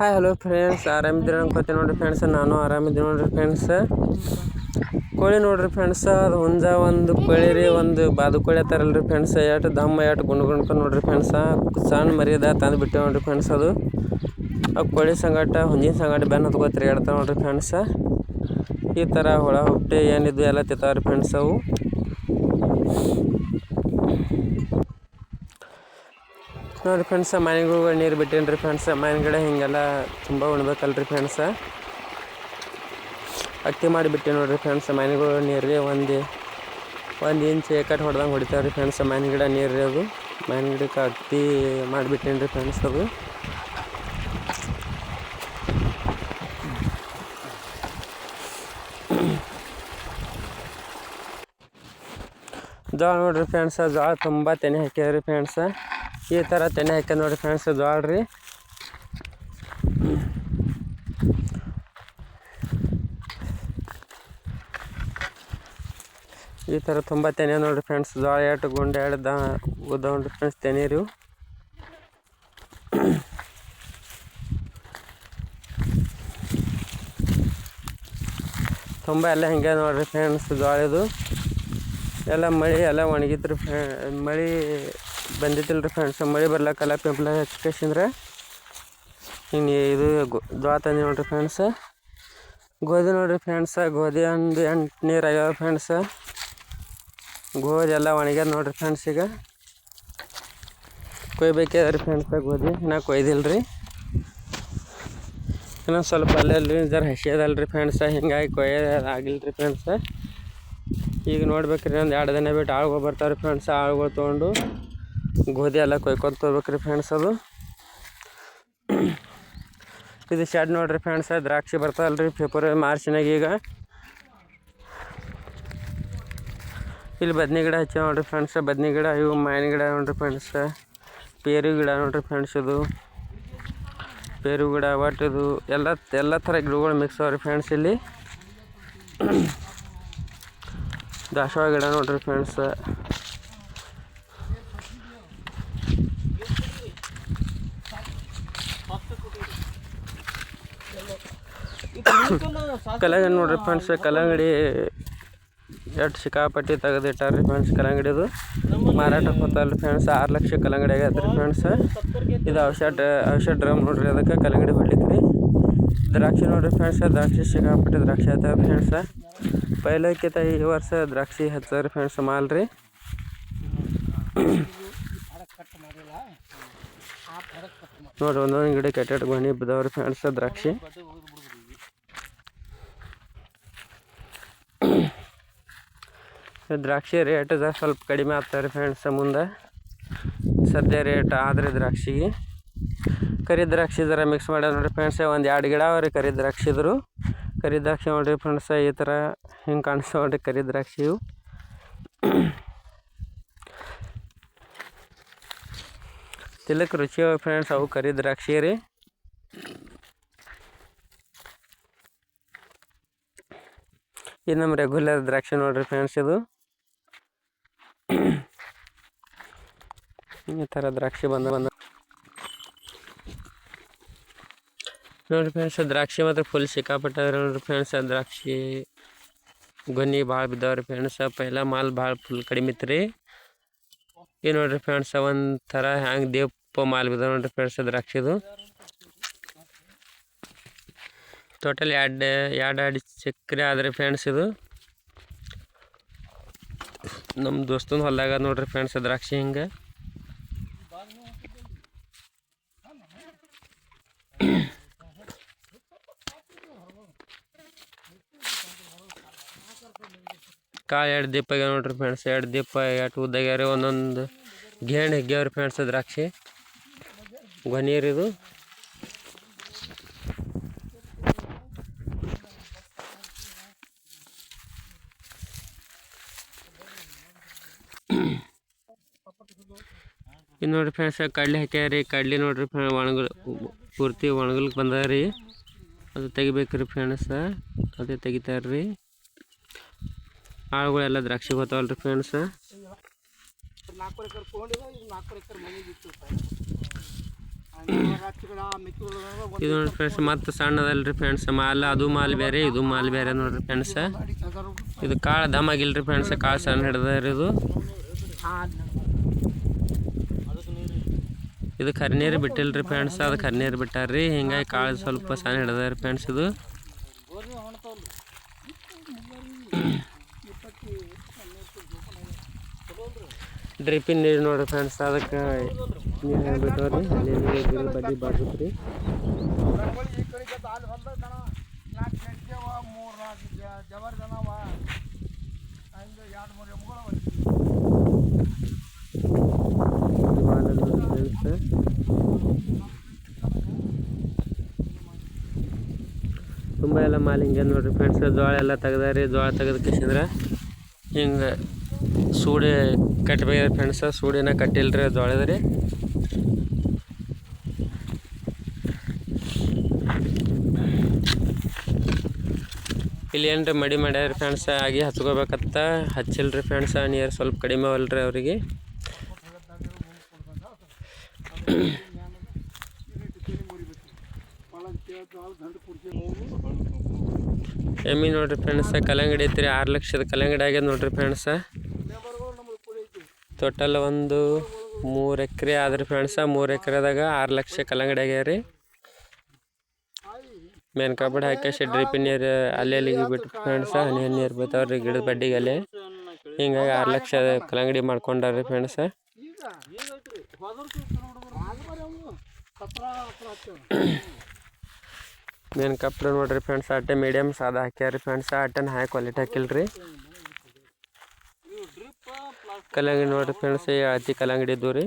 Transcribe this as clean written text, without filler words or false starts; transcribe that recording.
Hi hello friends, ಆರಾಮಿದ್ದೀರ ಅನ್ಕೋತೀನಿ ನೋಡಿರಿ friends. ನಾನು ಆರಾಮಿದ್ದೀನಿ ನೋಡಿರಿ ಫ್ರೆಂಡ್ಸ್. ಕೋಳಿ ನೋಡಿರಿ ಫ್ರೆಂಡ್ಸ್, ಅದು ಹುಂಜ ಒಂದು ಕೋಳಿ ರೀ, ಒಂದು ಬಾದುಕೋಳಿ ಅತ್ತಾರಲ್ರಿ ಫ್ರೆಂಡ್ಸ್. ಎಷ್ಟು ದಮ್ಮ ಎಷ್ಟು ಗುಂಡ್ಕೊಂಡು ನೋಡಿರಿ ಫ್ರೆಂಡ್ಸ್. ಸಣ್ಣ ಮರಿದ ತಂದು ಬಿಟ್ಟೆ ನೋಡಿರಿ ಫ್ರೆಂಡ್ಸ್. ಅದು ಆ ಕೋಳಿ ಸಂಗಟ ಹುಂಜಿನ ಸಂಗಟ ಬೆನ್ನು ಹತ್ಕೊ ತಿರುಗಾಡ್ತಾವೆ ನೋಡಿರಿ ಫ್ರೆಂಡ್ಸ್. ಈ ಥರ ಹುಳ ಹುಟ್ಟಿ ಏನಿದ್ದು ಎಲ್ಲ ತಿಂತಾವ್ರಿ ಫ್ರೆಂಡ್ಸ್. ಅವು ನೋಡಿರಿ ಫ್ರೆಂಡ್ಸ, ಮನೆಗಳು ನೀರು ಬಿಟ್ಟೇನಿ ರೀ ಫ್ರೆಂಡ್ಸ್. ಮನೆ ಗಿಡ ಹಿಂಗೆಲ್ಲ ತುಂಬ ಉಣ್ಬೇಕಲ್ರಿ ಫ್ರೆಂಡ್ಸ. ಅಕ್ಕಿ ಮಾಡಿಬಿಟ್ಟೆ ನೋಡಿರಿ ಫ್ರೆಂಡ್ಸ್. ಮನೆಗಳು ನೀರು ಒಂದು ಇಂಚ್ ಏಕಟ್ ಹೊಡೆದಂಗೆ ಹೊಡಿತಾವೆ ರೀ ಫ್ರೆಂಡ್ಸ್. ಮನೆ ಗಿಡ ನೀರು ರೀ ಅದು. ಮನೆ ಗಿಡಕ್ಕೆ ಅಕ್ಕಿ ಮಾಡಿಬಿಟ್ಟೇನಿ ರೀ ಫ್ರೆಂಡ್ಸ್. ಅದು ಜೋಳ ನೋಡಿರಿ ಫ್ರೆಂಡ್ಸ್, ಜೋಳ ತುಂಬ ತೆನೆ ಹಾಕ್ಯಾವ್ರಿ ಫ್ರೆಂಡ್ಸ. ಈ ಥರ ತೆನೆ ಹಾಕ್ಯ ನೋಡಿರಿ ಫ್ರೆಂಡ್ಸ್ ಜೋಳ ರೀ. ಈ ಥರ ತುಂಬ ತೆನೆ ನೋಡಿರಿ ಫ್ರೆಂಡ್ಸ್. ಜೋಳ ಎಷ್ಟು ಗುಂಡೆ ಎರಡು ಉದ್ದ ನೋಡಿರಿ ಫ್ರೆಂಡ್ಸ್ ತೆನೆ ರೀ. ತುಂಬ ಎಲ್ಲ ಹಿಂಗೆ ನೋಡಿರಿ ಫ್ರೆಂಡ್ಸ್ ಜೋಳ ಇದು. ಎಲ್ಲ ಮಳೆ ಎಲ್ಲ ಒಣಗಿತ್ತು ರೀ ಮಳೆ ಬಂದಿತ್ತಿಲ್ಲ ರೀ ಫ್ರೆಂಡ್ಸ್. ಮಳೆ ಬರ್ಲಕ್ಕಲ್ಲ ಪಿಂಪ್ಲ ಹಚ್ಕೇಸಿಂದ್ರೆ ಹಿಂಗೆ ಇದು ಜೋಳ ತಂದು ನೋಡಿರಿ ಫ್ರೆಂಡ್ಸ್. ಗೋಧಿ ನೋಡಿರಿ ಫ್ರೆಂಡ್ಸ, ಗೋಧಿ ಒಂದು 8 ನೀರು ಆಗ್ಯಾವ ಫ್ರೆಂಡ್ಸ. ಗೋಧಿ ಎಲ್ಲ ಒಣಗ್ಯದ ನೋಡಿರಿ ಫ್ರೆಂಡ್ಸ್. ಈಗ ಕೊಯ್ಬೇಕದ ರೀ ಫ್ರೆಂಡ್ಸ. ಗೋಧಿ ಇನ್ನೂ ಕೊಯ್ದಿಲ್ಲ ರೀ, ಇನ್ನೊಂದು ಸ್ವಲ್ಪ ಅಲ್ಲಲ್ಲಿ ಜರ ಹಸಿ ಅದಲ್ಲ ರೀ ಫ್ರೆಂಡ್ಸ. ಹಿಂಗಾಗಿ ಕೊಯ್ಯೋದಾಗಿಲ್ಲ ರೀ ಫ್ರೆಂಡ್ಸ. ಈಗ ನೋಡ್ಬೇಕ್ರಿ, ಒಂದು 2 ದಿನ ಬಿಟ್ಟು ಆಳುಗಳು ಬರ್ತಾವೆ ರೀ ಫ್ರೆಂಡ್ಸ್. ಆಳುಗಳು ತೊಗೊಂಡು ಗೋಧಿ ಎಲ್ಲ ಕೊಯ್ಕೊಂಡು ತೊಗೋಬೇಕ್ರಿ ಫ್ರೆಂಡ್ಸ್. ಅದು ಇದು ಶೆಡ್ ನೋಡಿರಿ ಫ್ರೆಂಡ್ಸ. ದ್ರಾಕ್ಷಿ ಬರ್ತಾವಲ್ಲ ರೀ ಫೆಬ್ರವರಿ ಮಾರ್ಚ್ನಾಗ. ಈಗ ಇಲ್ಲಿ ಬದ್ನಿ ಗಿಡ ಹಚ್ಚ ನೋಡಿರಿ ಫ್ರೆಂಡ್ಸ್. ಬದ್ನಿ ಗಿಡ ಇವು ಮಾವಿನ ಗಿಡ ನೋಡಿರಿ ಫ್ರೆಂಡ್ಸ. ಪೇರು ಗಿಡ ನೋಡಿರಿ ಫ್ರೆಂಡ್ಸ್. ಇದು ಪೇರು ಗಿಡ ಒಟ್ಟು ಇದು ಎಲ್ಲ ಥರ ಗಿಡಗಳು ಮಿಕ್ಸ್ ಅವ ರೀ ಫ್ರೆಂಡ್ಸ್. ಇಲ್ಲಿ ದಾಸವಾಳ ಗಿಡ ನೋಡಿರಿ ಫ್ರೆಂಡ್ಸ್. ಕಲ್ಲಂಗಡಿ ನೋಡಿರಿ ಫ್ರೆಂಡ್ಸ್. ಕಲ್ಲಂಗಡಿ ಎಷ್ಟು ಸಿಕ್ಕಾಪಟ್ಟಿ ತೆಗೆದಿಟ್ಟಾರ್ರಿ ಫ್ರೆಂಡ್ಸ್. ಕಲ್ಲಂಗಡಿದು ಮಾರಾಟಕ್ಕೆ ಹೋಗ್ತಾವಲ್ಲ ಫ್ರೆಂಡ್ಸ್. 6 ಲಕ್ಷ ಕಲ್ಲಂಗಡಿ ಆಗೈತೆ ರೀ ಫ್ರೆಂಡ್ಸ್. ಇದು ಔಷಧ ಡ್ರಮ್ ನೋಡಿರಿ, ಅದಕ್ಕೆ ಕಲ್ಲಂಗಡಿ ಹೊಡ್ಲಿಕ್ಕೆ ರೀ. ದ್ರಾಕ್ಷಿ ನೋಡಿರಿ ಫ್ರೆಂಡ್ಸ್. ದ್ರಾಕ್ಷಿ ಸಿಕ್ಕಾಪಟ್ಟಿ ದ್ರಾಕ್ಷಿ ಆಯ್ತಾವೆ ಫ್ರೆಂಡ್ಸ್. ಪೈಲಕ್ಕಿಂತ ಈ ವರ್ಷ ದ್ರಾಕ್ಷಿ ಹಚ್ಚಾರ ಫ್ರೆಂಡ್ಸ್ ಮಾಲ್ ರೀ. ನೋಡಿರಿ ಒಂದೊಂದು ಗಿಡ ಕೆಟ್ಟ ಗೊನೆ ಬಿದ್ದಾವ್ರಿ ಫ್ರೆಂಡ್ಸ್ ದ್ರಾಕ್ಷಿ. ದ್ರಾಕ್ಷಿ ರೇಟ್ ಸ್ವಲ್ಪ ಕಡಿಮೆ ಆಗ್ತಾರೆ ಫ್ರೆಂಡ್ಸ್ ಮುಂದೆ. ಸದ್ಯ ರೇಟ್ ಆದರೆ ದ್ರಾಕ್ಷಿಗೆ ಕರಿ ದ್ರಾಕ್ಷಿ ಜರ ಮಿಕ್ಸ್ ಮಾಡ್ಯಾರ ನೋಡಿರಿ ಫ್ರೆಂಡ್ಸ್. ಒಂದು 2 ಗಿಡ ಅವ್ರಿ ಕರಿ ದ್ರಾಕ್ಷಿದ್ರು. ಕರಿ ದ್ರಾಕ್ಷಿ ನೋಡಿರಿ ಫ್ರೆಂಡ್ಸ್. ಈ ಥರ ಹಿಂಗೆ ಕಾಣಿಸ್ತಾವೆ ನೋಡಿರಿ ಕರಿ ದ್ರಾಕ್ಷಿಯು. ತಿಲ್ಲಕ್ಕೆ ರುಚಿ ಅವ ಫ್ರೆಂಡ್ಸ್ ಅವು ಕರಿ ದ್ರಾಕ್ಷಿ ರೀ. ಇದು ನಮ್ಮ ರೆಗ್ಯುಲರ್ ದ್ರಾಕ್ಷಿ ನೋಡಿರಿ ಫ್ರೆಂಡ್ಸ್. ಇದು ಈ ಥರ ದ್ರಾಕ್ಷಿ ಬಂದ ನೋಡಿರಿ ಫ್ರೆಂಡ್ಸ್. ದ್ರಾಕ್ಷಿ ಮಾತ್ರ ಫುಲ್ ಸಿಕ್ಕಾಪಟ್ಟಾರೆ ನೋಡಿರಿ ಫ್ರೆಂಡ್ಸ್. ದ್ರಾಕ್ಷಿ ಗೊನೆ ಭಾಳ ಬಿದ್ದಾವ್ರಿ ಫ್ರೆಂಡ್ಸ್. ಪೈಲ ಮಾಲ್ ಭಾಳ ಫುಲ್ ಕಡಿಮೆ ಇತ್ತು ರೀ. ಈ ನೋಡಿರಿ ಫ್ರೆಂಡ್ಸ್ ಒಂಥರ ಹ್ಯಾಂಗೆ ದೇವಪ್ಪ ಮಾಲ್ ಬಿದ್ದಾವೆ ನೋಡಿರಿ ಫ್ರೆಂಡ್ಸ್ ದ್ರಾಕ್ಷಿದು. ಟೋಟಲ್ ಎರಡು ಚಕ್ರೆ ಆದ್ರಿ ಫ್ರೆಂಡ್ಸ್. ಇದು ನಮ್ಮ ದೋಸ್ತನ ಹೊಲ್ದಾಗ ನೋಡಿರಿ ಫ್ರೆಂಡ್ಸ್ ದ್ರಾಕ್ಷಿ ಹಿಂಗೆ. ಕಾಳು 2 ದೀಪ ಆಗ್ಯಾವ ನೋಡಿರಿ ಫ್ರೆಂಡ್ಸ್. 2 ದೀಪ ಎಷ್ಟು ಉದ್ದಾಗ್ಯಾವ್ರಿ. ಒಂದೊಂದು ಗೇಣು ಹಿಗ್ಯಾವ್ರಿ ಫ್ರೆಂಡ್ಸ್ ದ್ರಾಕ್ಷಿ ಗೊನೀರಿದು. ಇದು ನೋಡಿರಿ ಫ್ರೆಂಡ್ಸ್ ಕಡ್ಲೆ ಹಾಕ್ಯಾರ ರೀ. ಕಡ್ಲೆ ನೋಡಿರಿ ಪೂರ್ತಿ ಒಣಗಲ್ಗೆ ಬಂದ ರೀ. ಅದು ತೆಗಿಬೇಕ್ರಿ ಫ್ರೆಂಡ್ಸ್. ಅದೇ ತೆಗಿತಾರ್ರಿ. ಆಳುಗಳೆಲ್ಲ ದ್ರಾಕ್ಷಿ ಹೋಗ್ತಾವಲ್ರಿ ಇದು ನೋಡ್ರಿ ಫ್ರೆಂಡ್ಸ್ ಮತ್ತು ಸಣ್ಣದಲ್ರಿ ಫ್ರೆಂಡ್ಸ್ ಮಾಲ್, ಅದು ಮಾಲ್ ಬೇರೆ ಇದು ಮಾಲ್ ಬೇರೆ ನೋಡ್ರಿ ಫ್ರೆಂಡ್ಸ್. ಇದು ಕಾಳು ದಮ್ಮಾಗಿಲ್ರಿ ಫ್ರೆಂಡ್ಸ್, ಕಾಳು ಸಣ್ಣ ಹಿಡ್ದಾರಿ ಇದು ಕರಿನೀರು ಬಿಟ್ಟಿಲ್ರಿ ಫ್ರೆಂಡ್ಸ್, ಅದು ಕರಿನೀರು ಬಿಟ್ಟಾರ್ರಿ, ಹಿಂಗಾಗಿ ಕಾಳು ಸ್ವಲ್ಪ ಸಣ್ಣ ಹಿಡ್ದಾರಿ ಫ್ರೆಂಡ್ಸ್. ಇದು ಡ್ರಿಪ್ಪಿನ ನೀರು ನೋಡ್ರಿ ಫ್ರೆಂಡ್ಸ್, ಅದಕ್ಕೆ ನೀರು ಹೇಳ್ಬಿಟ್ಟವ್ರಿ, ಅಲ್ಲಿ ನೀರು ಬಡ್ಡಿ ಬಾರ್ದ್ರಿ. ತುಂಬ ಎಲ್ಲ ಮಾಲ್ ಹಿಂಗೆ ನೋಡ್ರಿ ಫ್ರೆಂಡ್ಸ್. ಜೋಳ ಎಲ್ಲ ತೆಗ್ದಾರಿ, ಜೋಳ ತೆಗೆದಕ್ಕಿಸಿದ್ರೆ ಹಿಂಗೆ ಸೂಡಿ ಕಟ್ಬೇಕು ಫ್ರೆಂಡ್ಸ್, ಸೂಡಿನ ಕಟ್ಟಿಲ್ರಿ ಜೋಳದ್ರಿ. ಇಲ್ಲಿ ಏನ್ರಿ ಮಡಿ ಮಾಡ್ಯಾರ ಫ್ರೆಂಡ್ಸ್, ಆಗಿ ಹಚ್ಕೋಬೇಕತ್ತ ಹಚ್ಚಿಲ್ರಿ ಫ್ರೆಂಡ್ಸ್, ನೀರು ಸ್ವಲ್ಪ ಕಡಿಮೆ ಅವಲ್ರಿ ಅವರಿಗೆ. ಎಮ್ಮಿ ನೋಡ್ರಿ ಫ್ರೆಂಡ್ಸ್, ಕಲ್ಲಂಗಡಿ ಐತ್ರಿ, 6 ಲಕ್ಷದ ಕಲ್ಲಂಗಡಿ ಆಗ್ಯದ ನೋಡ್ರಿ ಫ್ರೆಂಡ್ಸ್. ಟೋಟಲ್ ಒಂದು 3 ಎಕರೆ ಆದ್ರಿ ಫ್ರೆಂಡ್ಸ್, 3 ಎಕರೆದಾಗ 6 ಲಕ್ಷ ಕಲ್ಲಂಗಡಿ ಆಗ್ಯಾವ ರೀ. ಮೇನ್ ಕಬ್ಬಡಿ ಹಾಕಿ ಡ್ರಿಪ್ಪಿನ ನೀರು ಅಲ್ಲಿಗೆ ಬಿಟ್ರಿ ಫ್ರೆಂಡ್ಸ್, ಹನಿ ನೀರು ಬೀಳ್ತಾವ್ರಿ ಗಿಡದ ಬಡ್ಡಿಗೆ ಅಲ್ಲಿ, ಹಿಂಗಾಗಿ 6 ಲಕ್ಷ ಕಲ್ಲಂಗಡಿ ಮಾಡ್ಕೊಂಡಾರ್ರಿ ಫ್ರೆಂಡ್ಸ್. ಮೇನ್ ಕಪ್ಪಡ ನೋಡ್ರಿ ಫ್ರೆಂಡ್ಸ್, ಅಟ್ಟೆ ಮೀಡಿಯಮ್ ಸಾದಾ ಹಾಕ್ಯಾರಿ ಫ್ರೆಂಡ್ಸ್, ಅಟ್ಟೆನ ಹೈ ಕ್ವಾಲಿಟಿ ಹಾಕಿಲ್ರಿ. ಕಲ್ಲಂಗಡಿ ನೋಡ್ರಿ ಫ್ರೆಂಡ್ಸ್, ಅತಿ ಕಲ್ಲಂಗಡಿ ಇದ್ದು ರೀ.